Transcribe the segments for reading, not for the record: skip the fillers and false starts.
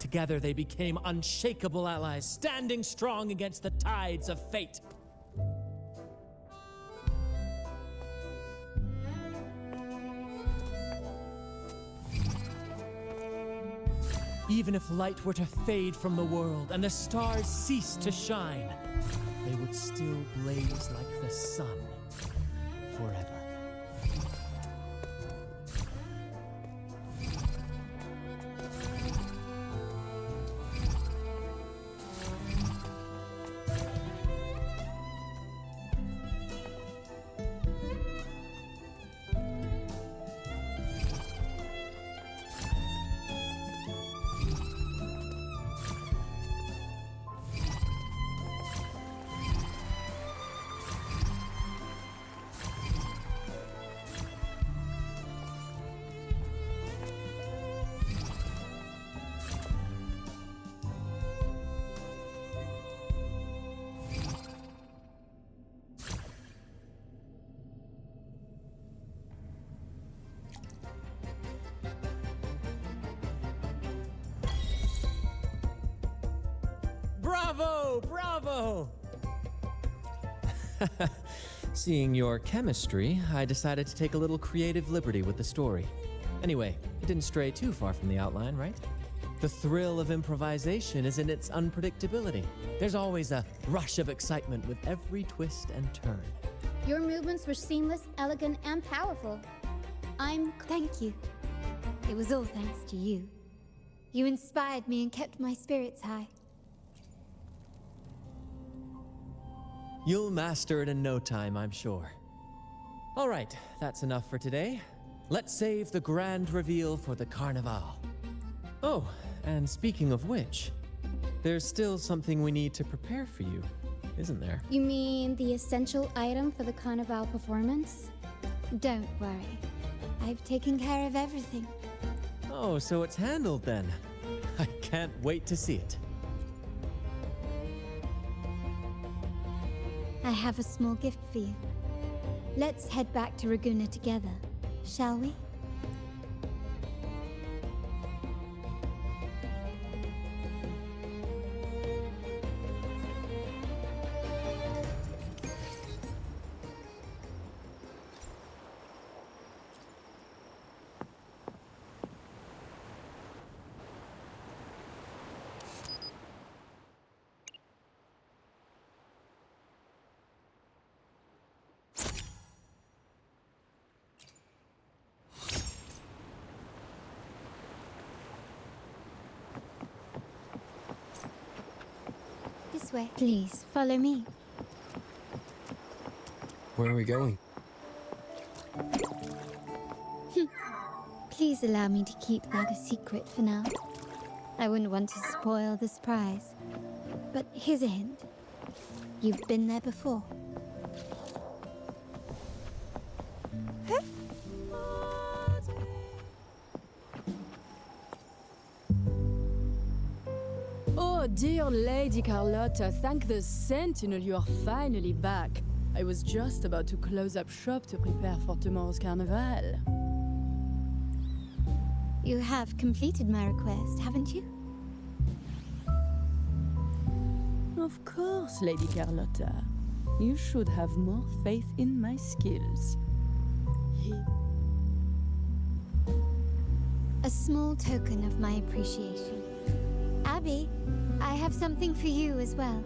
Together they became unshakable allies, standing strong against the tides of fate. Even if light were to fade from the world and the stars cease to shine, they would still blaze like the sun forever. Bravo! Bravo! Seeing your chemistry, I decided to take a little creative liberty with the story. Anyway, it didn't stray too far from the outline, right? The thrill of improvisation is in its unpredictability. There's always a rush of excitement with every twist and turn. Your movements were seamless, elegant, and powerful. Thank you. It was all thanks to you. You inspired me and kept my spirits high. You'll master it in no time, I'm sure. All right, that's enough for today. Let's save the grand reveal for the Carnival. Oh, and speaking of which, there's still something we need to prepare for you, isn't there? You mean the essential item for the Carnival performance? Don't worry. I've taken care of everything. Oh, so it's handled then. I can't wait to see it. I have a small gift for you. Let's head back to Raguna together, shall we? This way. Please, follow me. Where are we going? Please allow me to keep that a secret for now. I wouldn't want to spoil the surprise. But here's a hint. You've been there before. Oh, dear Lady Carlotta, thank the Sentinel you are finally back. I was just about to close up shop to prepare for tomorrow's carnival. You have completed my request, haven't you? Of course, Lady Carlotta. You should have more faith in my skills. A small token of my appreciation. Abby, I have something for you as well.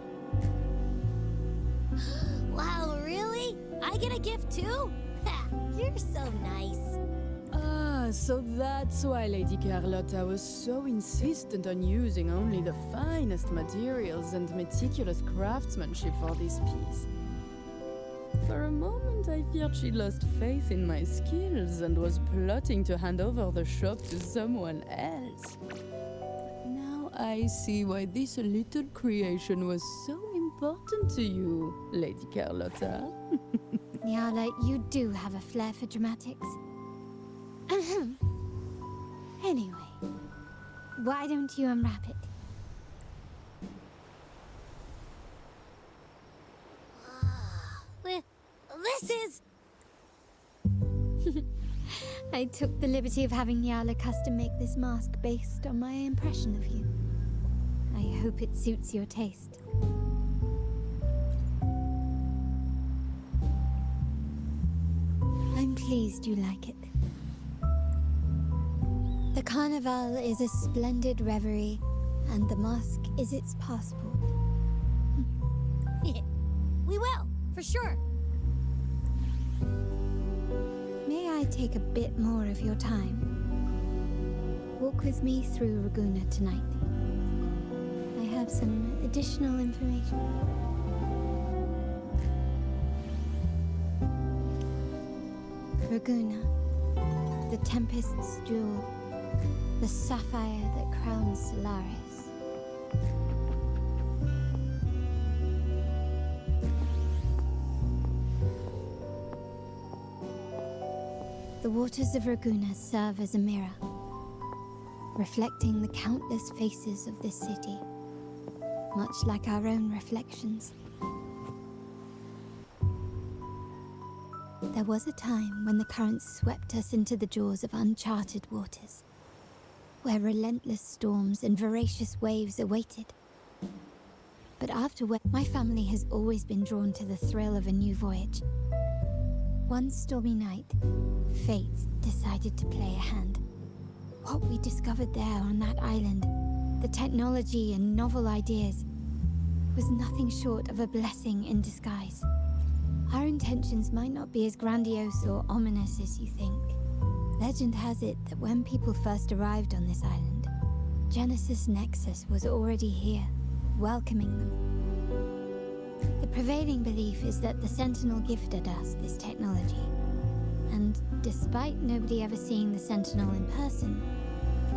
Wow, really? I get a gift too? Ha, you're so nice. Ah, so that's why Lady Carlotta was so insistent on using only the finest materials and meticulous craftsmanship for this piece. For a moment, I feared she lost faith in my skills and was plotting to hand over the shop to someone else. But now I see why this little creation was so important to you, Lady Carlotta. Nyala, you do have a flair for dramatics. Anyway, why don't you unwrap it? This is... I took the liberty of having Nyala custom make this mask based on my impression of you. I hope it suits your taste. I'm pleased you like it. The carnival is a splendid reverie, and the mask is its passport. We will, for sure. May I take a bit more of your time? Walk with me through Raguna tonight. I have some additional information. Raguna, the Tempest's jewel, the sapphire that crowns Solaris. The waters of Raguna serve as a mirror, reflecting the countless faces of this city, much like our own reflections. There was a time when the currents swept us into the jaws of uncharted waters, where relentless storms and voracious waves awaited. But afterward, my family has always been drawn to the thrill of a new voyage. One stormy night, fate decided to play a hand. What we discovered there on that island, the technology and novel ideas, was nothing short of a blessing in disguise. Our intentions might not be as grandiose or ominous as you think. Legend has it that when people first arrived on this island, Genesis Nexus was already here, welcoming them. The prevailing belief is that the Sentinel gifted us this technology, and despite nobody ever seeing the Sentinel in person,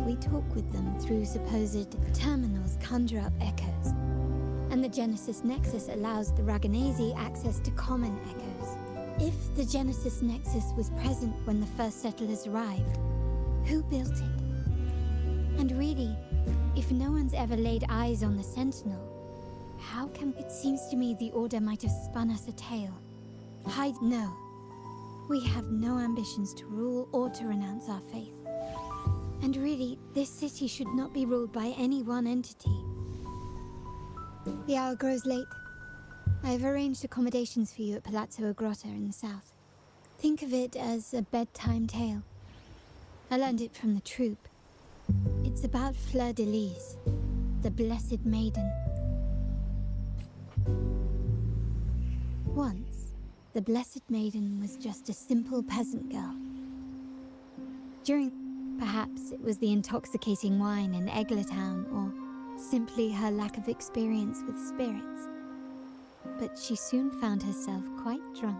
we talk with them through supposed terminals conjure up echoes, and the Genesis Nexus allows the Raganese access to common echoes. If the Genesis Nexus was present when the first settlers arrived, who built it? And really, if no one's ever laid eyes on the Sentinel, how come it seems to me the Order might have spun us a tale? No. We have no ambitions to rule or to renounce our faith. And really, this city should not be ruled by any one entity. The hour grows late. I have arranged accommodations for you at Palazzo Grotta in the south. Think of it as a bedtime tale. I learned it from the troupe. It's about Fleur de Lis, the Blessed Maiden. Once, the Blessed Maiden was just a simple peasant girl. Perhaps it was the intoxicating wine in Eggletown, or simply her lack of experience with spirits. But she soon found herself quite drunk.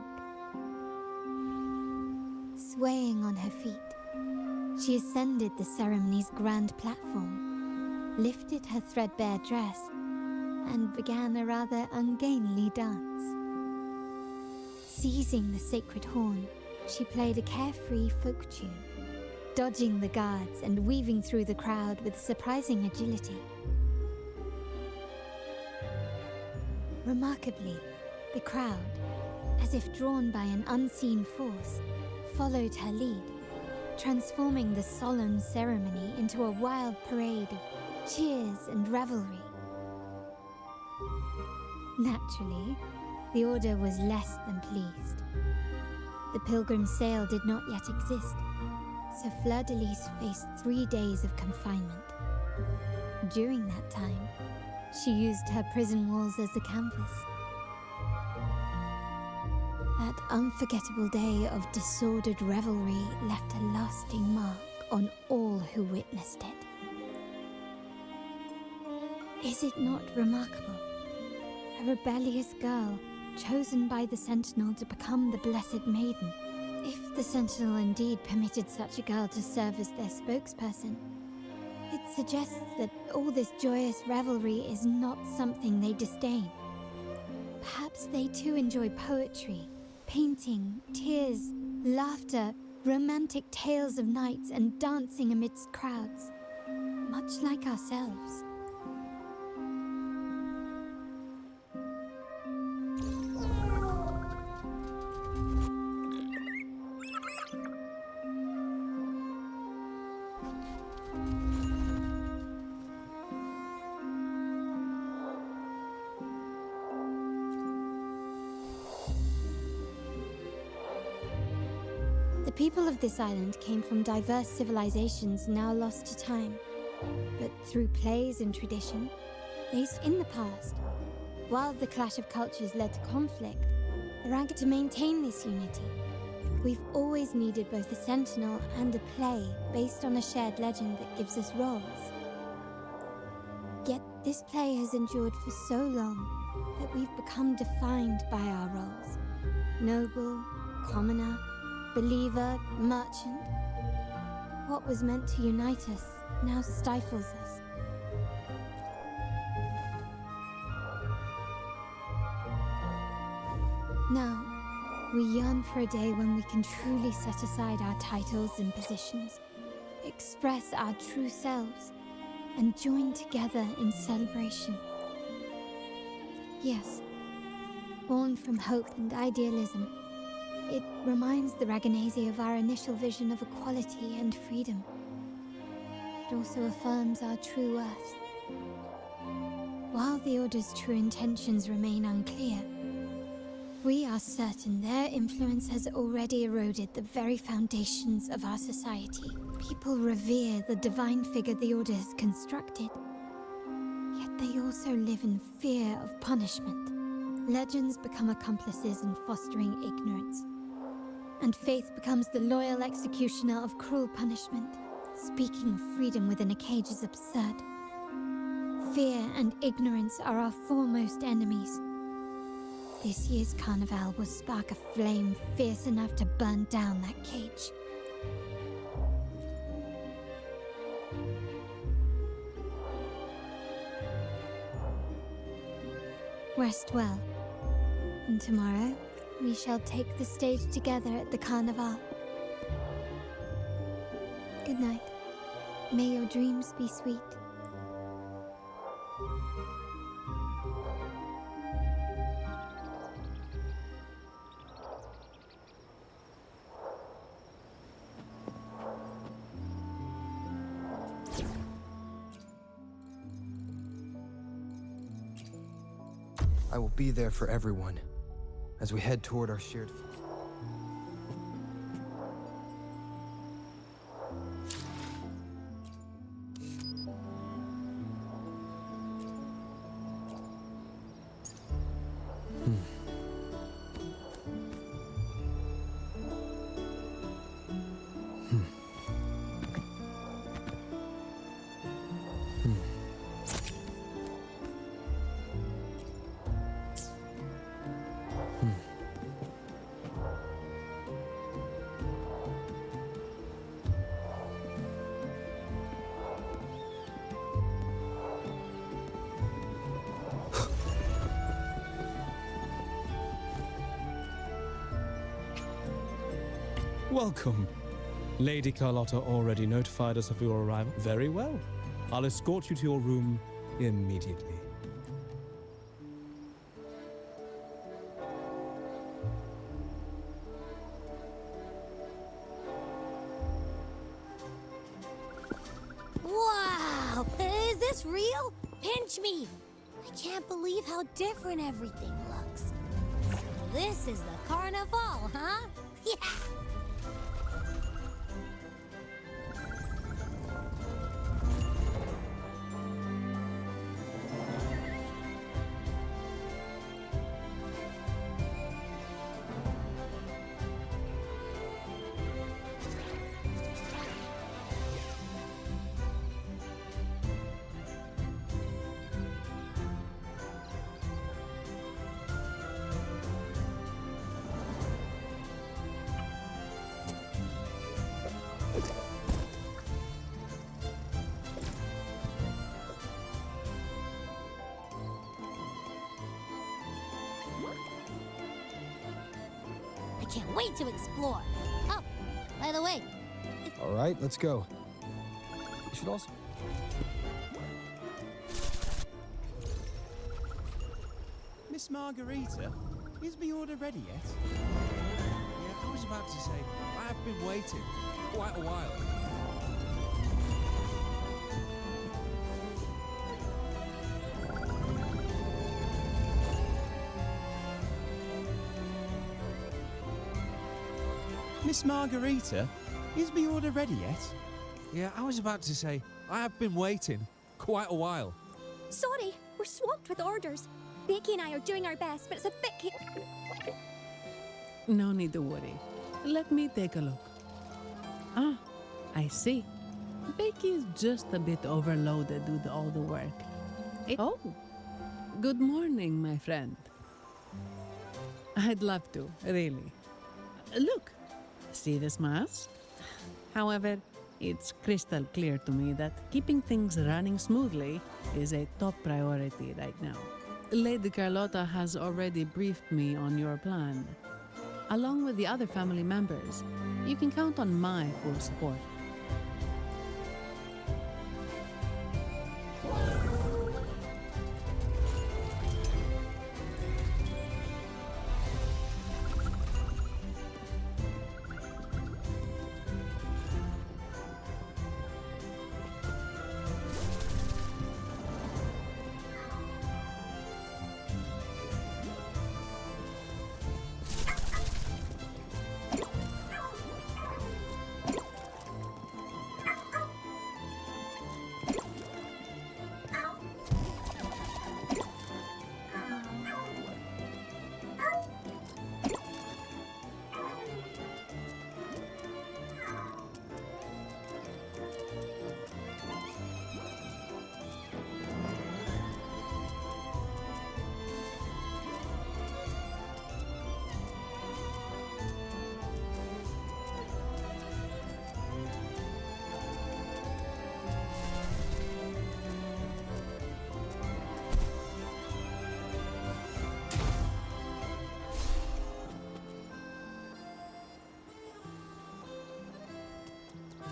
Swaying on her feet, she ascended the ceremony's grand platform, lifted her threadbare dress, and began a rather ungainly dance. Seizing the sacred horn, she played a carefree folk tune, dodging the guards and weaving through the crowd with surprising agility. Remarkably, the crowd, as if drawn by an unseen force, followed her lead, transforming the solemn ceremony into a wild parade of cheers and revelry. Naturally, the Order was less than pleased. The pilgrim sale did not yet exist, so Fleur de Lis faced 3 days of confinement. During that time, she used her prison walls as a canvas. That unforgettable day of disordered revelry left a lasting mark on all who witnessed it. Is it not remarkable? A rebellious girl, chosen by the Sentinel to become the Blessed Maiden. If the Sentinel indeed permitted such a girl to serve as their spokesperson, it suggests that all this joyous revelry is not something they disdain. Perhaps they too enjoy poetry, painting, tears, laughter, romantic tales of nights, and dancing amidst crowds, much like ourselves. people of this island came from diverse civilizations now lost to time. But through plays and tradition, in the past, while the clash of cultures led to conflict, the rank to maintain this unity. We've always needed both a sentinel and a play based on a shared legend that gives us roles. Yet this play has endured for so long that we've become defined by our roles. Noble, commoner, believer, merchant. What was meant to unite us now stifles us. Now, we yearn for a day when we can truly set aside our titles and positions, express our true selves, and join together in celebration. Yes, born from hope and idealism, it reminds the Raganese of our initial vision of equality and freedom. It also affirms our true worth. While the Order's true intentions remain unclear, we are certain their influence has already eroded the very foundations of our society. People revere the divine figure the Order has constructed, yet they also live in fear of punishment. Legends become accomplices in fostering ignorance, and faith becomes the loyal executioner of cruel punishment. Speaking of freedom within a cage is absurd. Fear and ignorance are our foremost enemies. This year's carnival will spark a flame fierce enough to burn down that cage. Rest well, and tomorrow we shall take the stage together at the carnival. Good night. May your dreams be sweet. I will be there for everyone as we head toward our shared future. Welcome. Lady Carlotta already notified us of your arrival. Very well. I'll escort you to your room immediately. Wow! Is this real? Pinch me! I can't believe how different everything looks. So this is the carnival, huh? Yeah! I can't wait to explore. Oh, by the way, All right, let's go. You should also... Miss Margarita, is my order ready yet? Yeah, I was about to say, I have been waiting quite a while. Miss Margarita, is my order ready yet? Yeah, I was about to say, I have been waiting quite a while. Sorry, we're swamped with orders. Becky and I are doing our best, but it's a bit... No need to worry. Let me take a look. Ah, I see. Becky is just a bit overloaded with all the work. Oh, good morning, my friend. I'd love to, really. Look, see this mask? However, it's crystal clear to me that keeping things running smoothly is a top priority right now. Lady Carlotta has already briefed me on your plan. Along with the other family members, you can count on my full support.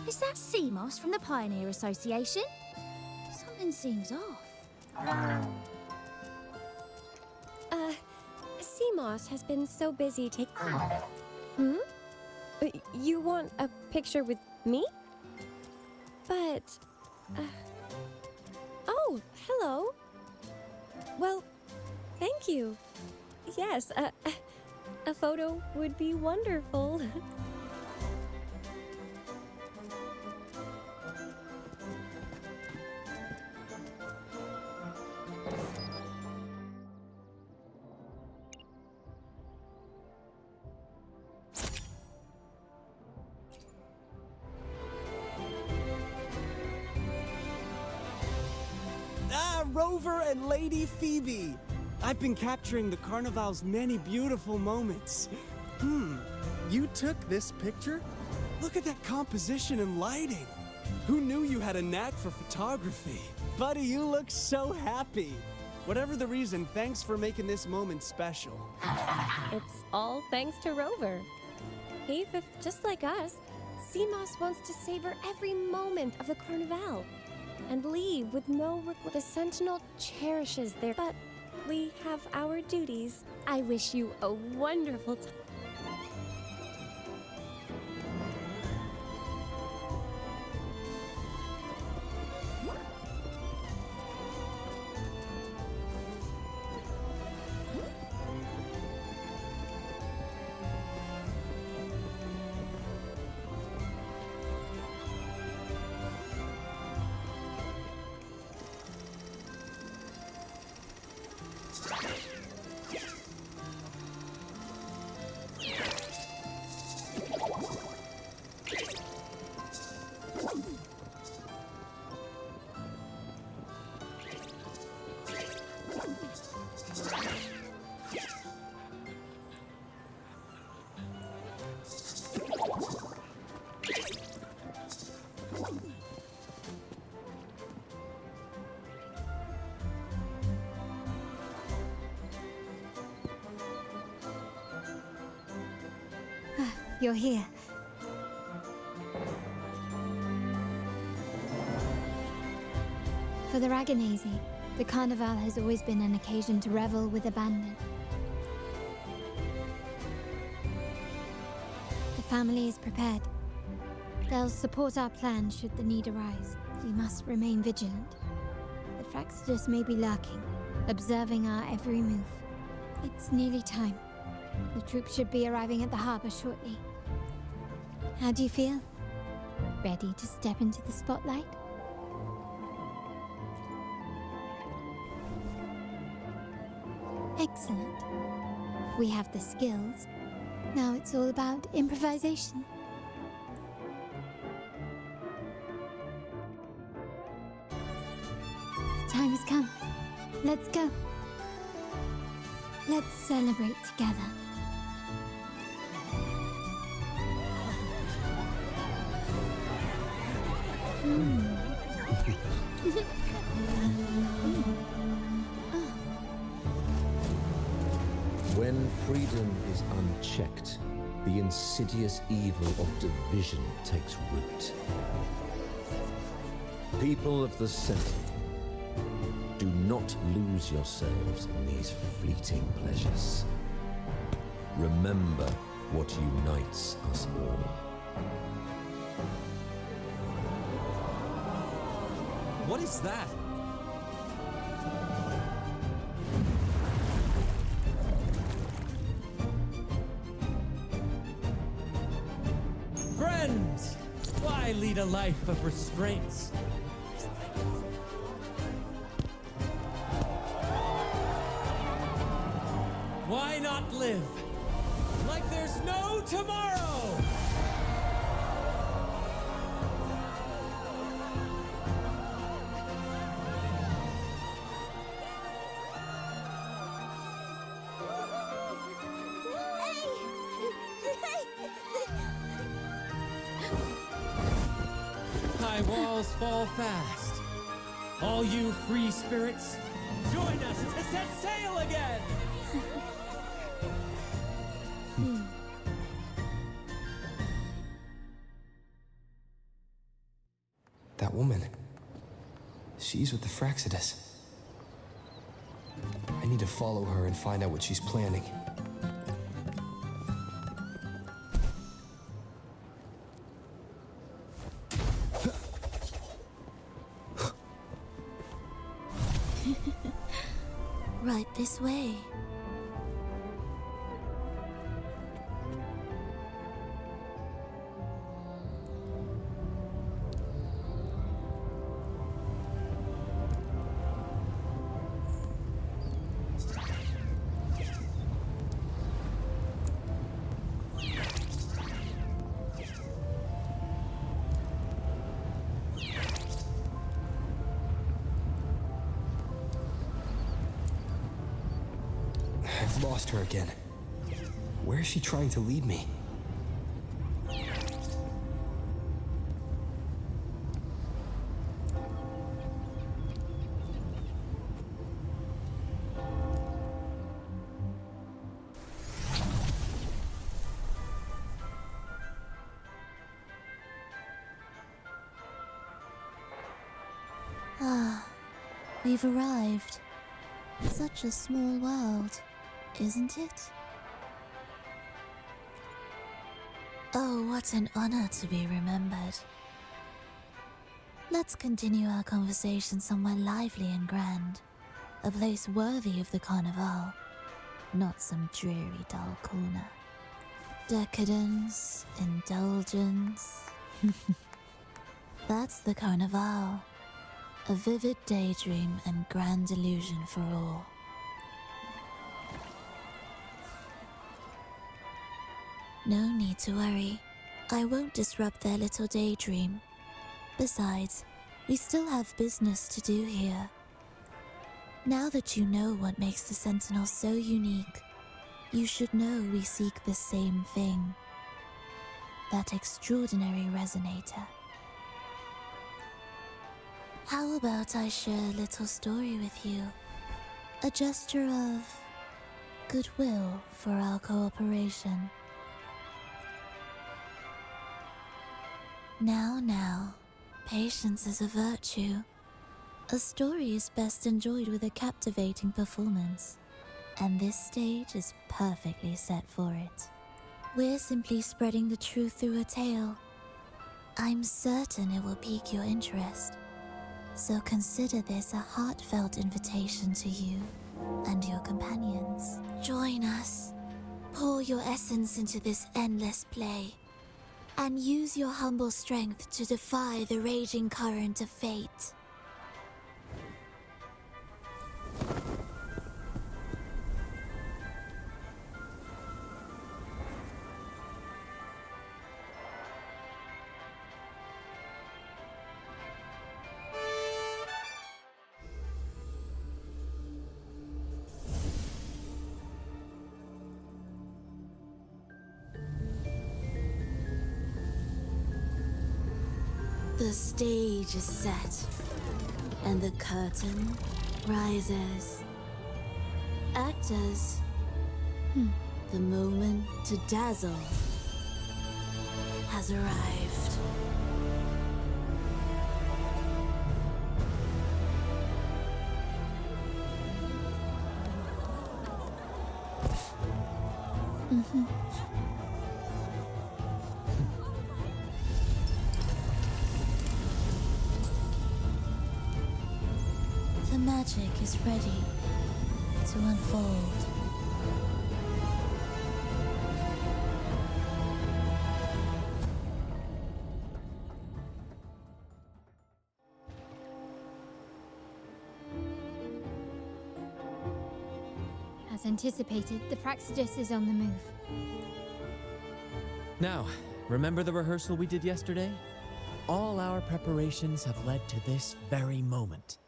Is that sea moss from the Pioneer Association? Something seems off. Sea moss has been so busy taking... You want a picture with me? But... Oh, hello. Well, thank you. Yes, a photo would be wonderful. Rover and Lady Phoebe! I've been capturing the Carnival's many beautiful moments. You took this picture? Look at that composition and lighting. Who knew you had a knack for photography? Buddy, you look so happy. Whatever the reason, thanks for making this moment special. It's all thanks to Rover. Just like us, Sea Moss wants to savor every moment of the Carnival and leave with no regret. The Sentinel cherishes their... But we have our duties. I wish you a wonderful time. You're here. For the Raganese, the Carnival has always been an occasion to revel with abandon. The family is prepared. They'll support our plan should the need arise. We must remain vigilant. The Fraxidus may be lurking, observing our every move. It's nearly time. The troops should be arriving at the harbor shortly. How do you feel? Ready to step into the spotlight? Excellent. We have the skills. Now it's all about improvisation. The time has come. Let's go. Let's celebrate together. When freedom is unchecked, the insidious evil of division takes root. People of the city, do not lose yourselves in these fleeting pleasures. Remember what unites us all. What is that? Friends! Why lead a life of restraints? Why not live like there's no tomorrow? High walls fall fast. All you free spirits, join us to set sail again! That woman. She's with the Fraxidus. I need to follow her and find out what she's planning. Right this way. I've lost her again. Where is she trying to lead me? Ah, we've arrived. Such a small world, isn't it? Oh, what an honor to be remembered. Let's continue our conversation somewhere lively and grand. A place worthy of the Carnival, not some dreary, dull corner. Decadence, indulgence. That's the Carnival. A vivid daydream and grand illusion for all. No need to worry. I won't disrupt their little daydream. Besides, we still have business to do here. Now that you know what makes the Sentinel so unique, you should know we seek the same thing. That extraordinary resonator. How about I share a little story with you? A gesture of goodwill for our cooperation. Now, patience is a virtue. A story is best enjoyed with a captivating performance, and this stage is perfectly set for it. We're simply spreading the truth through a tale. I'm certain it will pique your interest. So consider this a heartfelt invitation to you and your companions. Join us. Pour your essence into this endless play. and use your humble strength to defy the raging current of fate. The stage is set, and the curtain rises. Actors, the moment to dazzle has arrived. The magic is ready to unfold. As anticipated, the Praxidus is on the move. Now, remember the rehearsal we did yesterday? All our preparations have led to this very moment.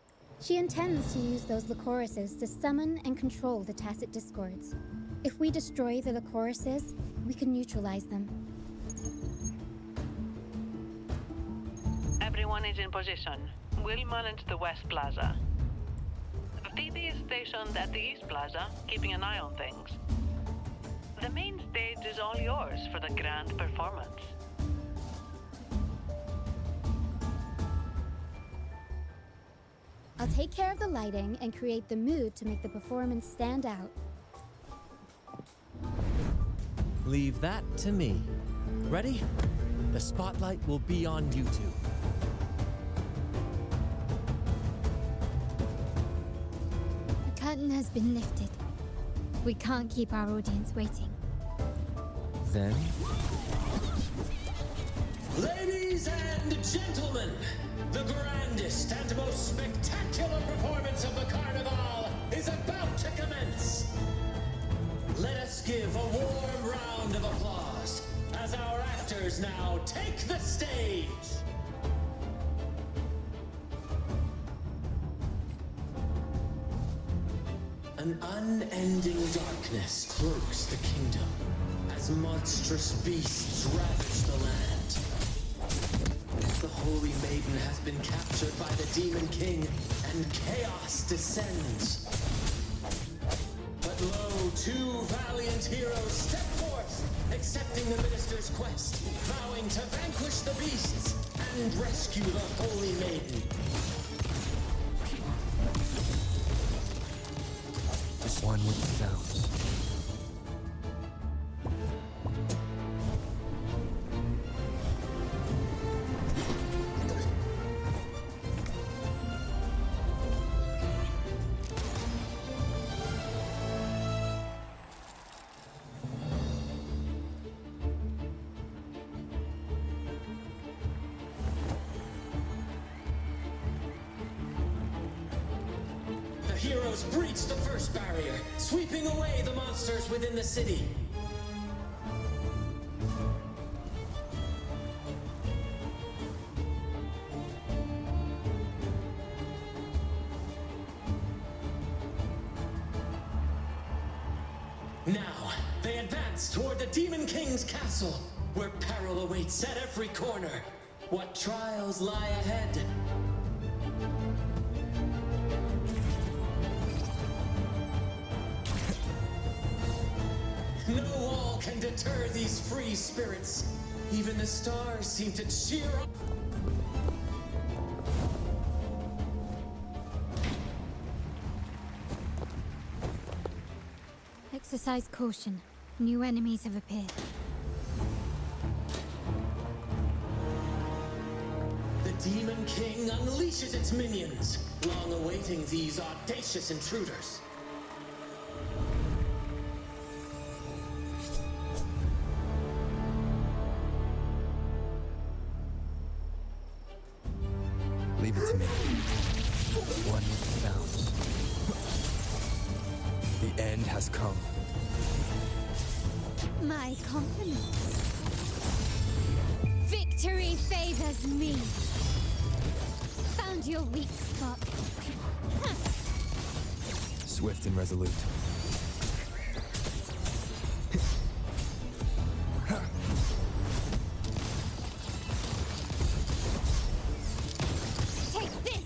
She intends to use those Lycorises to summon and control the Tacit Discords. If we destroy the Lycorises, we can neutralize them. Everyone is in position. We'll manage the West Plaza. Phoebe is stationed at the East Plaza, keeping an eye on things. The main stage is all yours for the grand performance. I'll take care of the lighting and create the mood to make the performance stand out. Leave that to me. Ready? The spotlight will be on you two. The curtain has been lifted. We can't keep our audience waiting. Then? Ladies and gentlemen, the grandest and most spectacular performance of the Carnival is about to commence. Let us give a warm round of applause as our actors now take the stage. An unending darkness cloaks the kingdom as monstrous beasts ravage the land. The Holy Maiden has been captured by the Demon King, and chaos descends. But lo, two valiant heroes step forth, accepting the minister's quest, vowing to vanquish the beasts and rescue the Holy Maiden. Just one with the sounds. Heroes breach the first barrier, sweeping away the monsters within the city. Now, they advance toward the Demon King's castle, where peril awaits at every corner. What trials lie ahead? No wall can deter these free spirits. Even the stars seem to cheer up. Exercise caution. New enemies have appeared. The Demon King unleashes its minions, long awaiting these audacious intruders. it to me. One with the sounds. The end has come. My compliments. Victory favors me. Found your weak spot. Swift and resolute. Take this.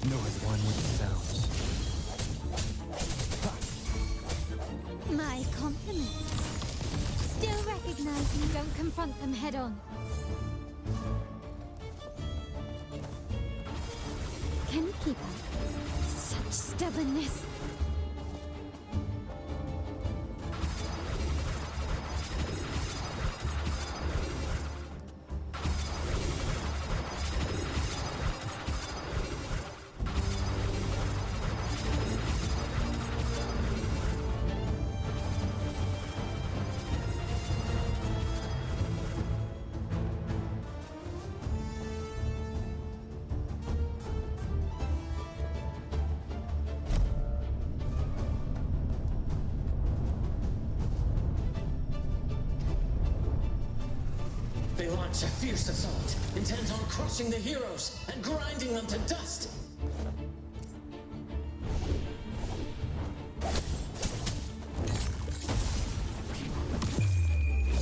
No as one with the sounds. My compliments. Still recognize me, don't confront them head on. Can you keep up? Such stubbornness. They launch a fierce assault, intent on crushing the heroes and grinding them to dust.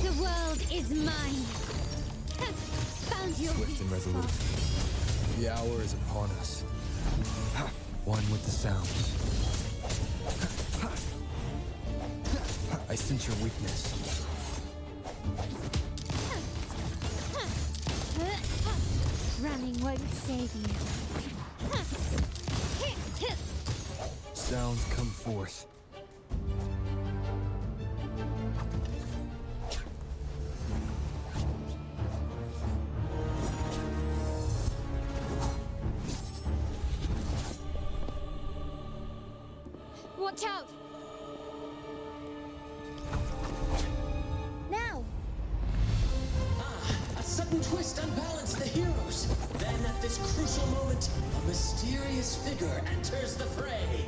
The world is mine. Found your Swift and resolute. The hour is upon us. One with the sounds. I sense your weakness. Running won't save you. Sounds come forth. Watch out! Now! A sudden twist unbalanced the heroes. Then at this crucial moment, a mysterious figure enters the fray.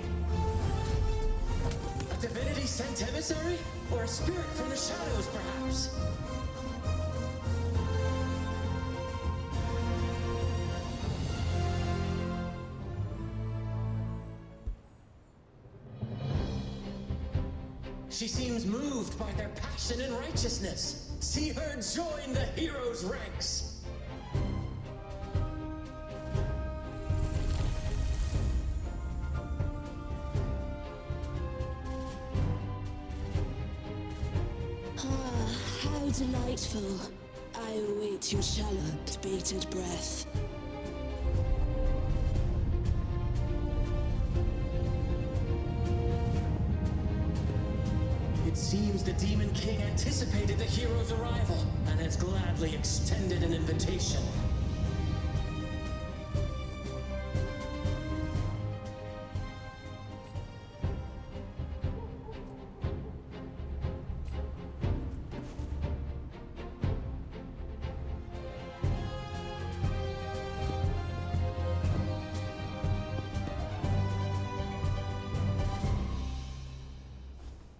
A divinity sent emissary? Or a spirit from the shadows, perhaps? She seems moved by their passion and righteousness. See her join the heroes' ranks. How delightful. I await your shallow, bated breath. It seems the Demon King anticipated the hero's arrival and has gladly extended an invitation.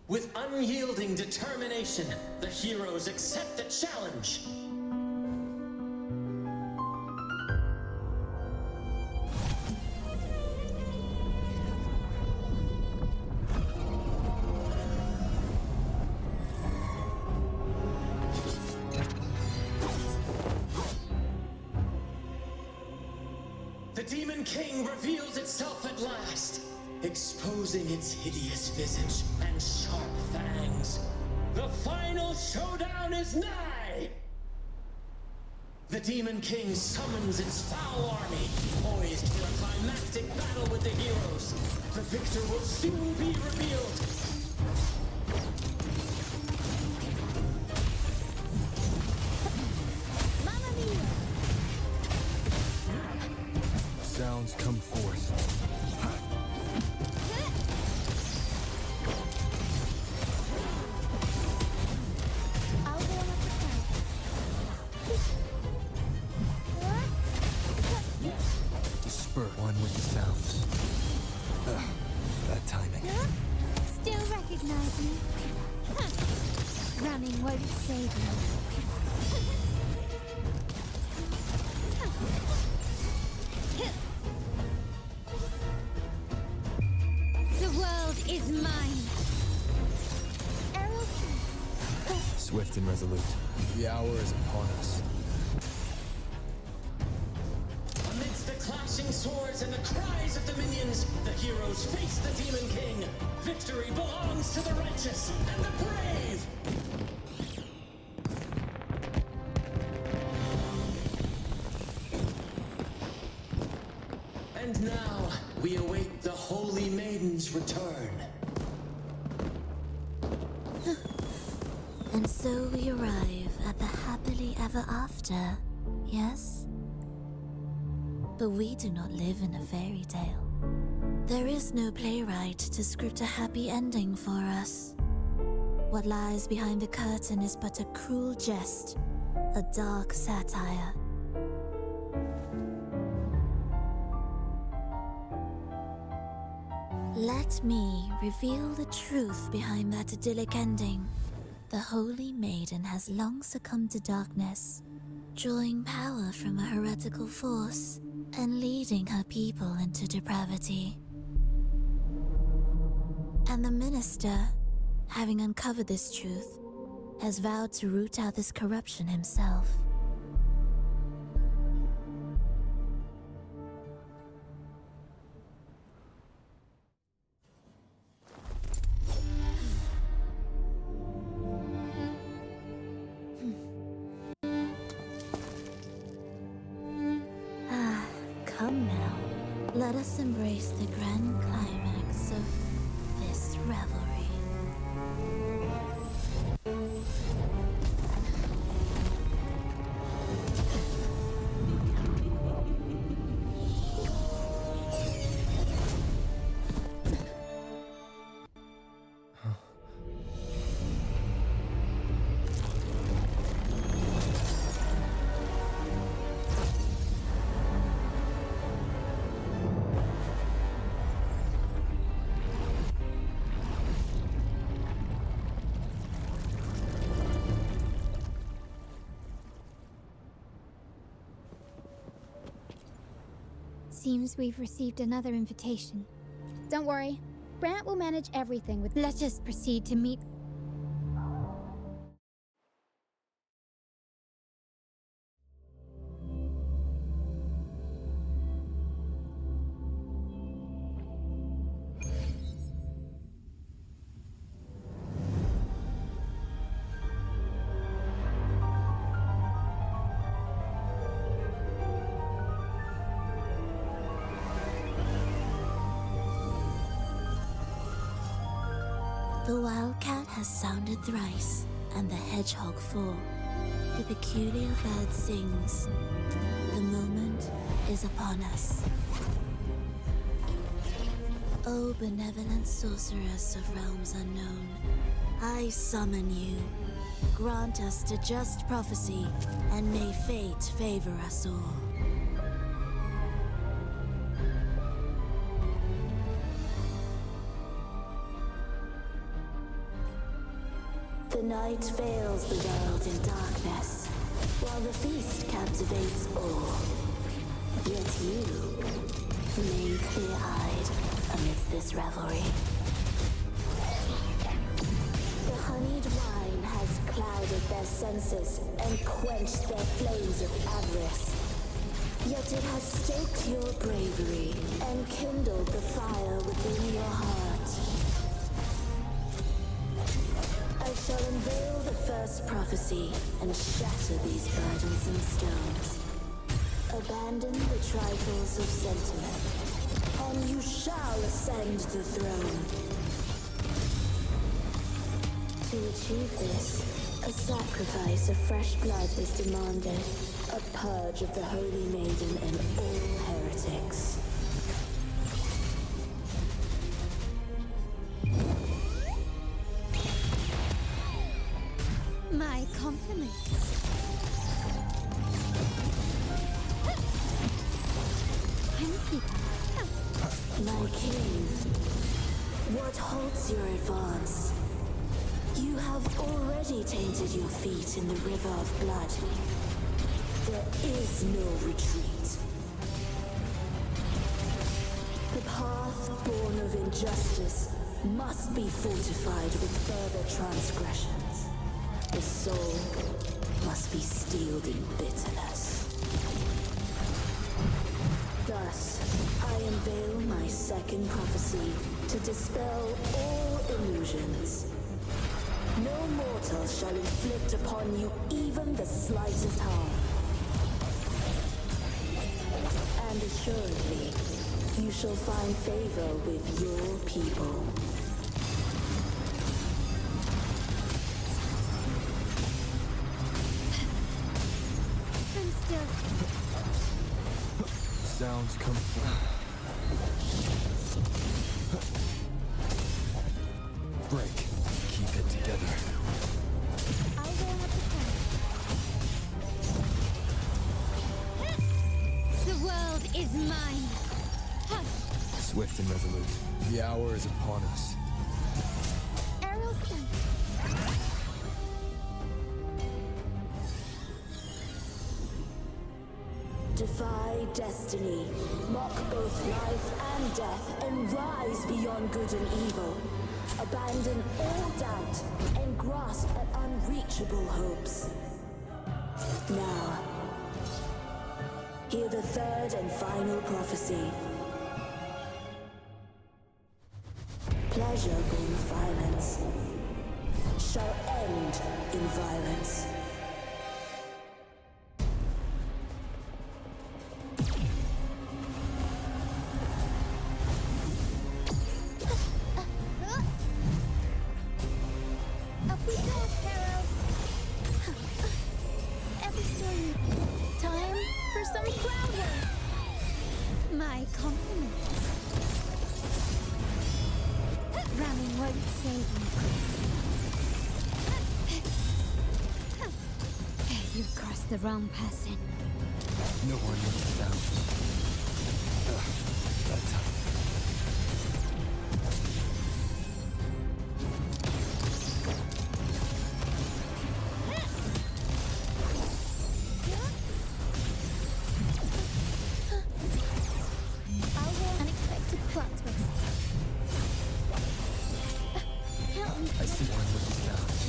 With unyielding determination, the heroes accept the challenge. The Demon King reveals itself at last, exposing its hideous visage and sharp fangs. The final showdown is nigh! The Demon King summons its foul army, poised for a climactic battle with the heroes. The victor will soon be revealed. Mamma mia! Sounds come forth. I'll go on up the front. whisper, one with the sounds. That timing. Still recognize me? Running won't save you. The world is mine. Swift and resolute. The hour is upon us. Amidst the clashing swords and the cries of the minions, the heroes face the Demon King. Victory belongs to the righteous and the brave! And now, we await the Holy Maiden's return. And so we arrive at the happily ever after, yes? But we do not live in a fairy tale. There is no playwright to script a happy ending for us. What lies behind the curtain is but a cruel jest, a dark satire. Let me reveal the truth behind that idyllic ending. The Holy Maiden has long succumbed to darkness, drawing power from a heretical force and leading her people into depravity. And the minister, having uncovered this truth, has vowed to root out this corruption himself. Come now, let us embrace the grand climax of this revelry. Seems we've received another invitation. Don't worry. Brant will manage everything with... Let us proceed to meet... The wildcat has sounded thrice, and the hedgehog four. The peculiar bird sings. The moment is upon us. O benevolent sorceress of realms unknown, I summon you. Grant us the just prophecy, and may fate favor us all. The night veils the world in darkness, while the feast captivates all. Yet you remain clear-eyed amidst this revelry. The honeyed wine has clouded their senses and quenched their flames of avarice. Yet it has stoked your bravery and kindled the fire within your heart. I shall unveil the first prophecy and shatter these burdensome stones. Abandon the trifles of sentiment, and you shall ascend the throne. To achieve this, a sacrifice of fresh blood is demanded, a purge of the Holy Maiden and all heretics. My compliments. Thank you. My king, what halts your advance? You have already tainted your feet in the river of blood. There is no retreat. The path born of injustice must be fortified with further transgressions. The soul must be steeled in bitterness. Thus, I unveil my second prophecy to dispel all illusions. No mortal shall inflict upon you even the slightest harm. And assuredly, you shall find favor with your people. I'm still... Sounds come from... Break. Keep it together. I'll warm up the The world is mine. Swift and resolute. The hour is upon us. Arrow sent. Defy destiny, mock both life and death, and rise beyond good and evil. Abandon all doubt and grasp at unreachable hopes. Now, hear the third and final prophecy. Pleasure born of violence shall end in violence. Up we go, Pharaoh. Every story. Time for some groundwork. My compliments. Ramming won't save you. You've crossed the wrong person. No one with the sounds. That time. Unexpected plot twist. I see one with the sounds.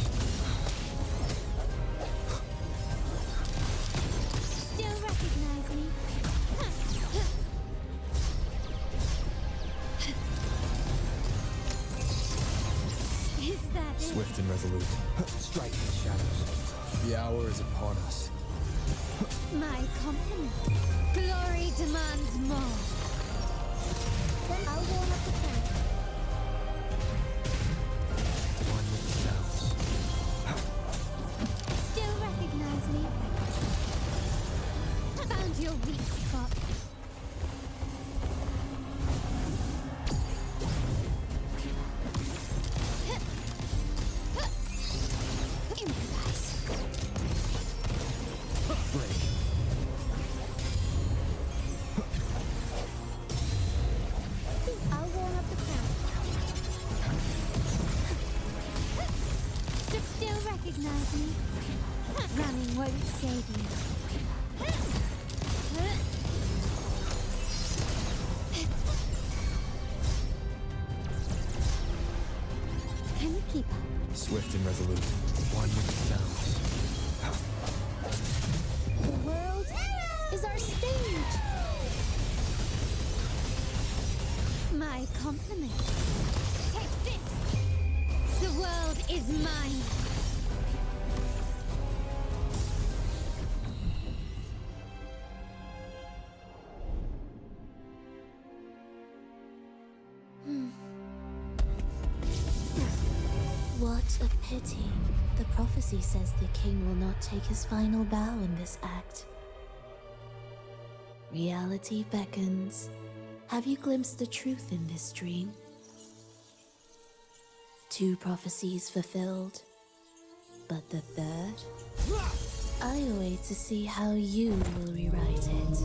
Still recognize me? Is that it? Swift and resolute. Strike the shadows. The hour is upon us. My compliment. Glory demands more. I'll warm up the camp. One with the sounds. Still recognize me? Found your weak spot. Improvise. Break. I'll warm up the crowd. Still recognize me? Running won't save you. Can you keep up? Swift and resolute. One with the sounds. The world is our stage. My compliment. Take this. The world is mine. What a pity. The prophecy says the king will not take his final bow in this act. Reality beckons. Have you glimpsed the truth in this dream? 2 prophecies fulfilled, but the third? I await to see how you will rewrite it.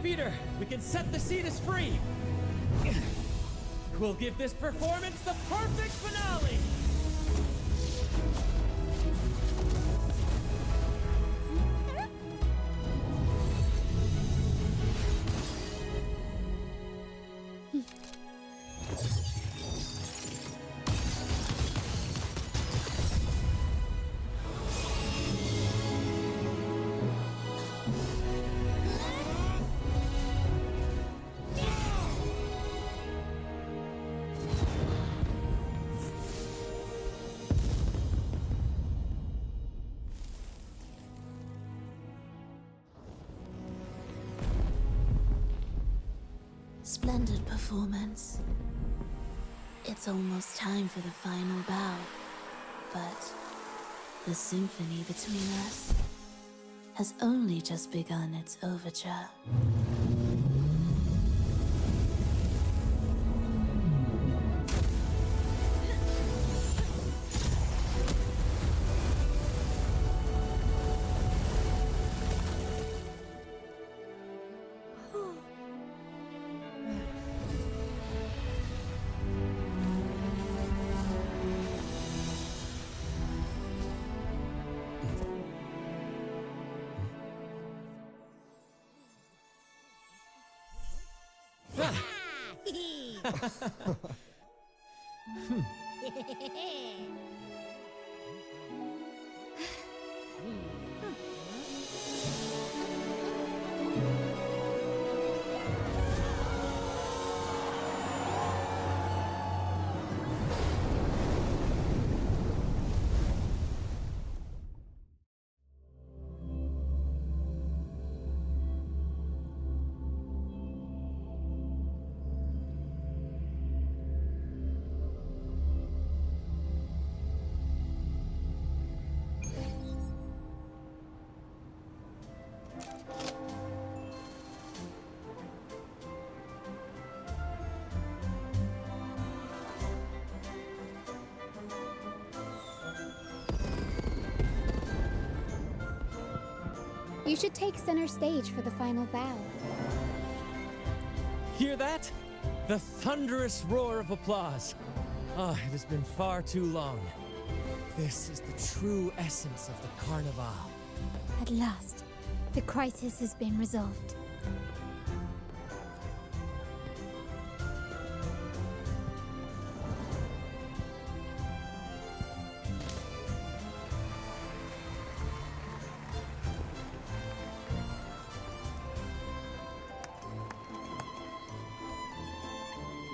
defeat her, we can set the Cetus free. We'll give this performance the perfect finale. Splendid performance. It's almost time for the final bow, but the symphony between us has only just begun its overture. You should take center stage for the final bow. Hear that? The thunderous roar of applause. Ah, it has been far too long. This is the true essence of the Carnival. At last, the crisis has been resolved.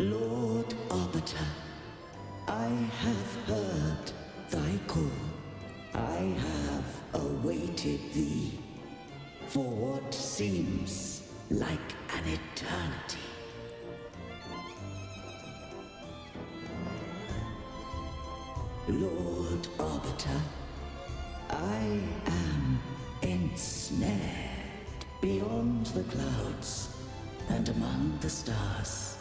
Lord Arbiter, I have heard thy call. I have awaited thee for what seems like an eternity. Lord Arbiter, I am ensnared beyond the clouds and among the stars.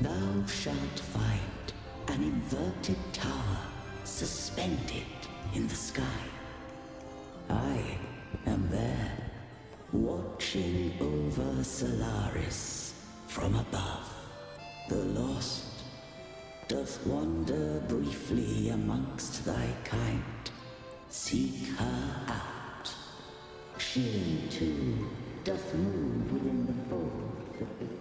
Thou shalt find an inverted tower suspended in the sky. I am there, watching over Solaris from above. The lost doth wander briefly amongst thy kind. Seek her out. She too doth move within the folds of the